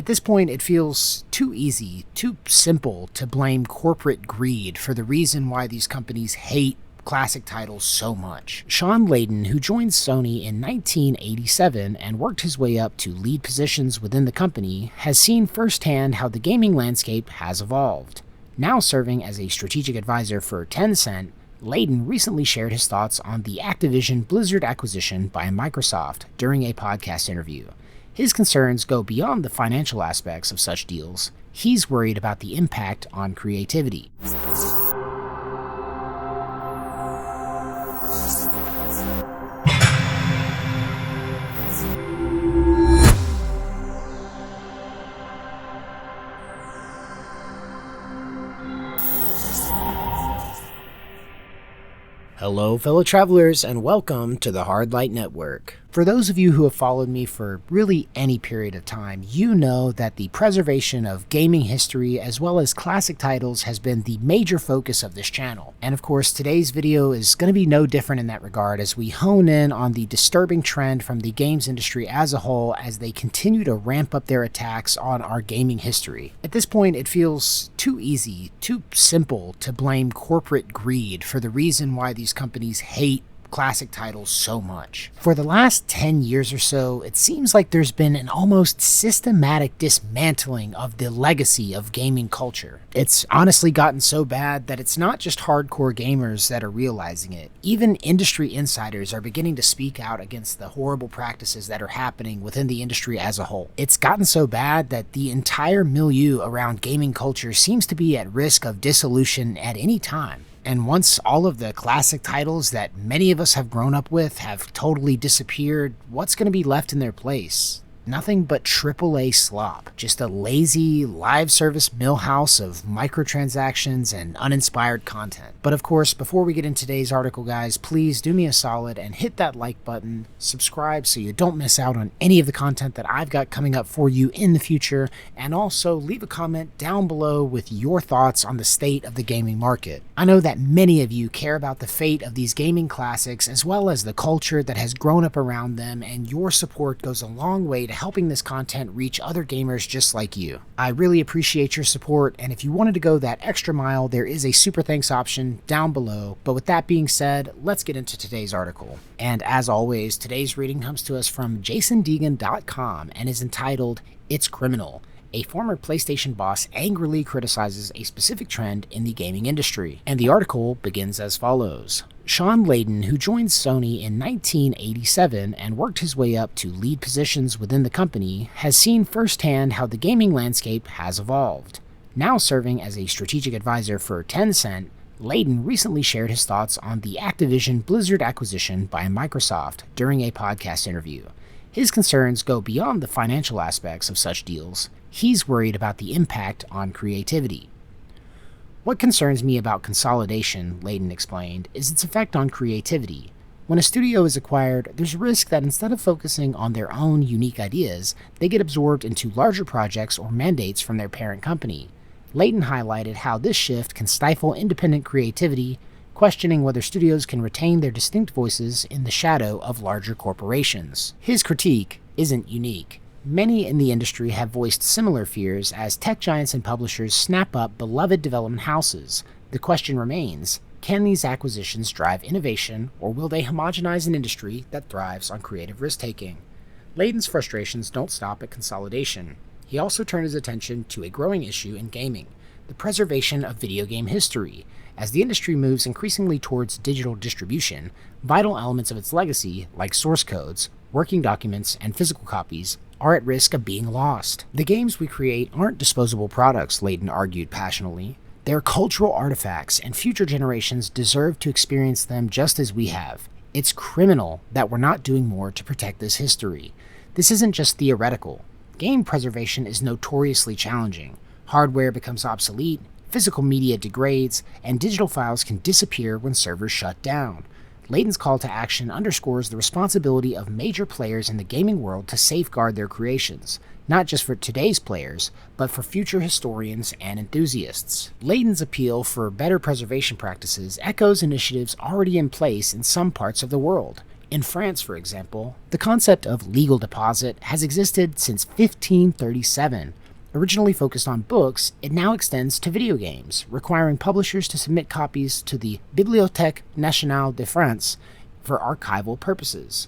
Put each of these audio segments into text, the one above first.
At this point, it feels too easy, too simple to blame corporate greed for the reason why these companies hate classic titles so much. Shawn Layden, who joined Sony in 1987 and worked his way up to lead positions within the company, has seen firsthand how the gaming landscape has evolved. Now serving as a strategic advisor for Tencent, Layden recently shared his thoughts on the Activision Blizzard acquisition by Microsoft during a podcast interview. His concerns go beyond the financial aspects of such deals. He's worried about the impact on creativity. Hello, fellow travelers, and welcome to the Hard Light Network. For those of you who have followed me for really any period of time, you know that the preservation of gaming history as well as classic titles has been the major focus of this channel. And of course, today's video is going to be no different in that regard as we hone in on the disturbing trend from the games industry as a whole as they continue to ramp up their attacks on our gaming history. At this point, it feels too easy, too simple to blame corporate greed for the reason why these companies hate classic titles so much. For the last 10 years or so, it seems like there's been an almost systematic dismantling of the legacy of gaming culture. It's honestly gotten so bad that it's not just hardcore gamers that are realizing it. Even industry insiders are beginning to speak out against the horrible practices that are happening within the industry as a whole. It's gotten so bad that the entire milieu around gaming culture seems to be at risk of dissolution at any time. And once all of the classic titles that many of us have grown up with have totally disappeared, what's going to be left in their place? Nothing but AAA slop. Just a lazy, live service millhouse of microtransactions and uninspired content. But of course, before we get into today's article, guys, please do me a solid and hit that like button, subscribe so you don't miss out on any of the content that I've got coming up for you in the future, and also leave a comment down below with your thoughts on the state of the gaming market. I know that many of you care about the fate of these gaming classics as well as the culture that has grown up around them, and your support goes a long way to helping this content reach other gamers just like you. I really appreciate your support, and if you wanted to go that extra mile, there is a super thanks option down below. But with that being said, let's get into today's article. And as always, today's reading comes to us from JasonDeegan.com and is entitled, "It's Criminal. A former PlayStation boss angrily criticizes a specific trend in the gaming industry." And the article begins as follows. Shawn Layden, who joined Sony in 1987 and worked his way up to lead positions within the company, has seen firsthand how the gaming landscape has evolved. Now serving as a strategic advisor for Tencent, Layden recently shared his thoughts on the Activision Blizzard acquisition by Microsoft during a podcast interview. His concerns go beyond the financial aspects of such deals. He's worried about the impact on creativity. "What concerns me about consolidation," Layden explained, "is its effect on creativity. When a studio is acquired, there's a risk that instead of focusing on their own unique ideas, they get absorbed into larger projects or mandates from their parent company." Layden highlighted how this shift can stifle independent creativity, questioning whether studios can retain their distinct voices in the shadow of larger corporations. His critique isn't unique. Many in the industry have voiced similar fears as tech giants and publishers snap up beloved development houses. The question remains, can these acquisitions drive innovation, or will they homogenize an industry that thrives on creative risk-taking? Layden's frustrations don't stop at consolidation. He also turned his attention to a growing issue in gaming, the preservation of video game history. As the industry moves increasingly towards digital distribution, vital elements of its legacy, like source codes, working documents, and physical copies, are at risk of being lost. "The games we create aren't disposable products," Layden argued passionately. "They're cultural artifacts, and future generations deserve to experience them just as we have. It's criminal that we're not doing more to protect this history. This isn't just theoretical. Game preservation is notoriously challenging. Hardware becomes obsolete, physical media degrades, and digital files can disappear when servers shut down." Layden's call to action underscores the responsibility of major players in the gaming world to safeguard their creations, not just for today's players, but for future historians and enthusiasts. Layden's appeal for better preservation practices echoes initiatives already in place in some parts of the world. In France, for example, the concept of legal deposit has existed since 1537. Originally focused on books, it now extends to video games, requiring publishers to submit copies to the Bibliothèque Nationale de France for archival purposes.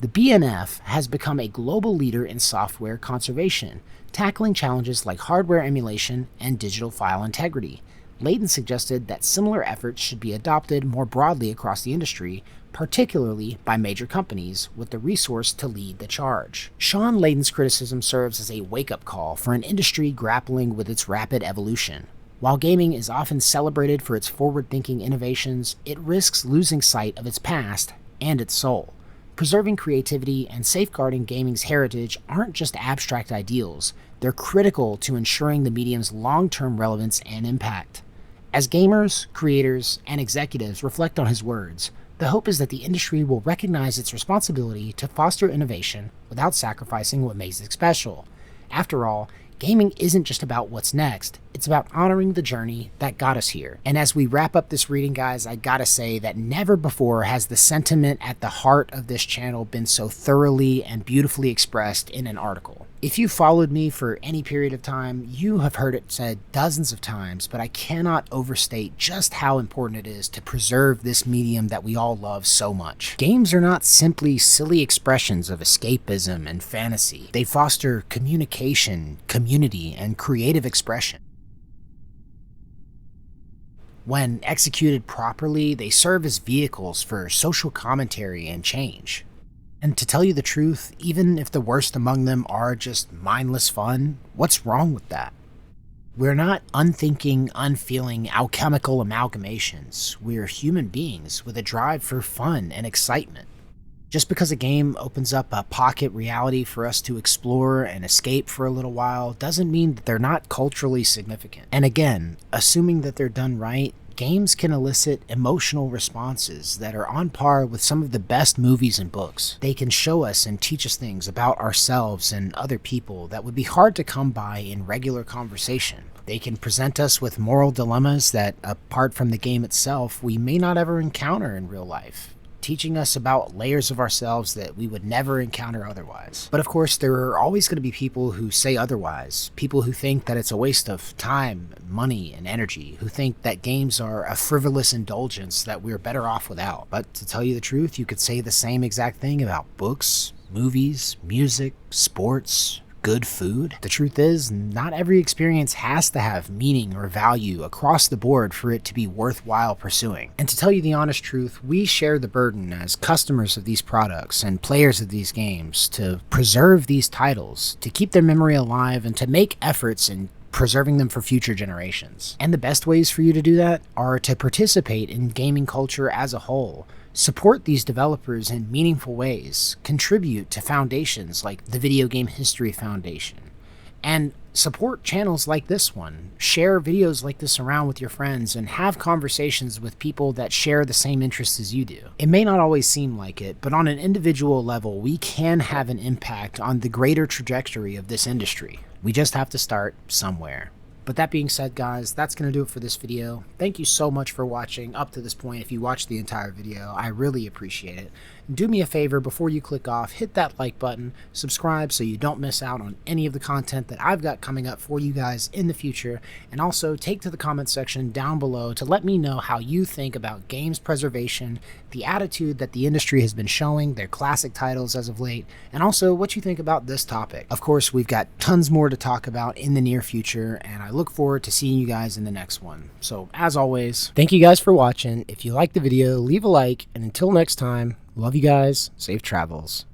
The BNF has become a global leader in software conservation, tackling challenges like hardware emulation and digital file integrity. Layden suggested that similar efforts should be adopted more broadly across the industry, particularly by major companies with the resource to lead the charge. Shawn Layden's criticism serves as a wake-up call for an industry grappling with its rapid evolution. While gaming is often celebrated for its forward-thinking innovations, it risks losing sight of its past and its soul. Preserving creativity and safeguarding gaming's heritage aren't just abstract ideals, they're critical to ensuring the medium's long-term relevance and impact. As gamers, creators, and executives reflect on his words, the hope is that the industry will recognize its responsibility to foster innovation without sacrificing what makes it special. After all, gaming isn't just about what's next, it's about honoring the journey that got us here. And as we wrap up this reading, guys, I gotta say that never before has the sentiment at the heart of this channel been so thoroughly and beautifully expressed in an article. If you followed me for any period of time, you have heard it said dozens of times, but I cannot overstate just how important it is to preserve this medium that we all love so much. Games are not simply silly expressions of escapism and fantasy. They foster communication, community, and creative expression. When executed properly, they serve as vehicles for social commentary and change. And to tell you the truth, even if the worst among them are just mindless fun, what's wrong with that? We're not unthinking, unfeeling, alchemical amalgamations. We're human beings with a drive for fun and excitement. Just because a game opens up a pocket reality for us to explore and escape for a little while doesn't mean that they're not culturally significant. And again, assuming that they're done right, games can elicit emotional responses that are on par with some of the best movies and books. They can show us and teach us things about ourselves and other people that would be hard to come by in regular conversation. They can present us with moral dilemmas that, apart from the game itself, we may not ever encounter in real life, teaching us about layers of ourselves that we would never encounter otherwise. But of course, there are always going to be people who say otherwise, people who think that it's a waste of time, money, and energy, who think that games are a frivolous indulgence that we're better off without. But to tell you the truth, you could say the same exact thing about books, movies, music, sports, good food. The truth is, not every experience has to have meaning or value across the board for it to be worthwhile pursuing. And to tell you the honest truth, we share the burden as customers of these products and players of these games to preserve these titles, to keep their memory alive, and to make efforts in preserving them for future generations. And the best ways for you to do that are to participate in gaming culture as a whole, support these developers in meaningful ways, contribute to foundations like the Video Game History Foundation, and support channels like this one. Share videos like this around with your friends and have conversations with people that share the same interests as you do. It may not always seem like it, but on an individual level, we can have an impact on the greater trajectory of this industry. We just have to start somewhere. But that being said, guys, that's going to do it for this video. Thank you so much for watching up to this point. If you watched the entire video, I really appreciate it. And do me a favor, before you click off, hit that like button, subscribe so you don't miss out on any of the content that I've got coming up for you guys in the future, and also take to the comment section down below to let me know how you think about games preservation, the attitude that the industry has been showing their classic titles as of late, and also what you think about this topic. Of course, we've got tons more to talk about in the near future, and I look forward to seeing you guys in the next one. So, as always, thank you guys for watching. If you liked the video, leave a like, and until next time, love you guys, safe travels.